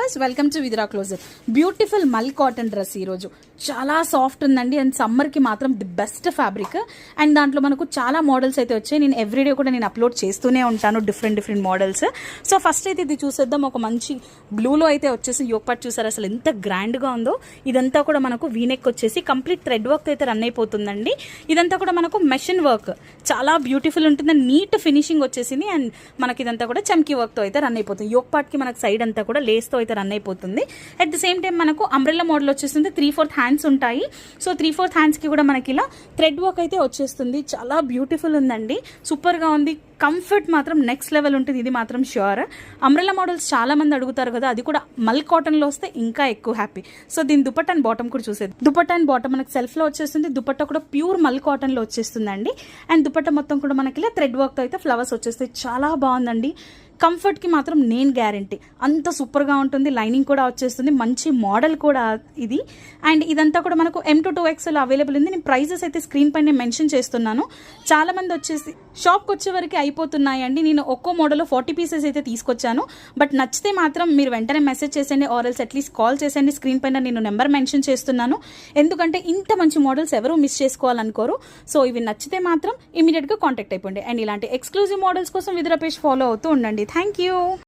Viewers, welcome to విద్రా క్లోజర్. Beautiful mul cotton dress ఈరోజు చాలా సాఫ్ట్ ఉందండి అండ్ సమ్మర్కి మాత్రం ది బెస్ట్ ఫ్యాబ్రిక్. అండ్ దాంట్లో మనకు చాలా మోడల్స్ అయితే వచ్చాయి. నేను ఎవ్రీడే కూడా నేను అప్లోడ్ చేస్తూనే ఉంటాను డిఫరెంట్ మోడల్స్. సో ఫస్ట్ అయితే ఇది చూసేద్దాం. ఒక మంచి బ్లూలో అయితే వచ్చేసి యోక్ పార్ట్ చూసారు అసలు ఎంత గ్రాండ్గా ఉందో. ఇదంతా కూడా మనకు వీనెక్ వచ్చేసి కంప్లీట్ థ్రెడ్ వర్క్ అయితే రన్ అయిపోతుందండి. ఇదంతా కూడా మనకు మెషిన్ వర్క్ చాలా బ్యూటిఫుల్ ఉంటుంది. నీట్ ఫినిషింగ్ వచ్చేసింది అండ్ మనకి ఇదంతా కూడా చమ్కీ వర్క్తో అయితే రన్ అయిపోతుంది. యోక్ పార్ట్కి మనకు సైడ్ అంతా కూడా లేస్తో అయితే రన్ అయిపోతుంది. అట్ ద సేమ్ టైం మనకు అంబ్రెల్లా మోడల్ వచ్చేస్తుంది. 3/4 హ్యాండ్స్ ఉంటాయి. సో 3/4 హ్యాండ్స్కి కూడా మనకి ఇలా థ్రెడ్ వర్క్ అయితే వచ్చేస్తుంది. చాలా బ్యూటిఫుల్ ఉందండి, సూపర్గా ఉంది. కంఫర్ట్ మాత్రం నెక్స్ట్ లెవెల్ ఉంటుంది, ఇది మాత్రం ష్యూర్. అంబ్రెల్లా మోడల్స్ చాలా మంది అడుగుతారు కదా, అది కూడా మల్ కాటన్లో వస్తే ఇంకా ఎక్కువ హ్యాపీ. సో దీని దుపట్టా అండ్ బాటమ్ కూడా చూసేది. దుపట్టా అండ్ బాటమ్ మనకి సెల్ఫ్లో వచ్చేస్తుంది. దుపట్టా కూడా ప్యూర్ మల్ కాటన్లో వచ్చేస్తుందండి. అండ్ దుపట్టా మొత్తం కూడా మనకి ఇలా థ్రెడ్ వర్క్తో అయితే ఫ్లవర్స్ వచ్చేస్తాయి. చాలా బాగుందండి. కంఫర్ట్కి మాత్రం నేను గ్యారంటీ, అంత సూపర్గా ఉంటుంది. లైనింగ్ కూడా వచ్చేస్తుంది, మంచి మోడల్ కూడా ఇది. అండ్ ఇదంతా కూడా మనకు M to 2XL అవైలబుల్ ఉంది. నేను ప్రైజెస్ అయితే స్క్రీన్ పైన మెన్షన్ చేస్తున్నాను. చాలామంది వచ్చేసి షాప్కి వచ్చే వరకు అయిపోతున్నాయండి. నేను ఒక్కో మోడల్లో 40 పీసెస్ అయితే తీసుకొచ్చాను. బట్ నచ్చితే మాత్రం మీరు వెంటనే మెసేజ్ చేసేయండి, ఆర్ఎల్స్ అట్లీస్ట్ కాల్ చేసేయండి. స్క్రీన్ పైన నేను నెంబర్ మెన్షన్ చేస్తున్నాను. ఎందుకంటే ఇంత మంచి మోడల్స్ ఎవరు మిస్ చేసుకోవాలనుకోరు. సో ఇవి నచ్చితే మాత్రం ఇమీడియట్గా కాంటాక్ట్ అయిపోండి. అండ్ ఇలాంటి ఎక్స్క్లూజివ్ మోడల్స్ కోసం విద్రా పేజ్ ఫాలో అవుతూ ఉండండి. Thank you.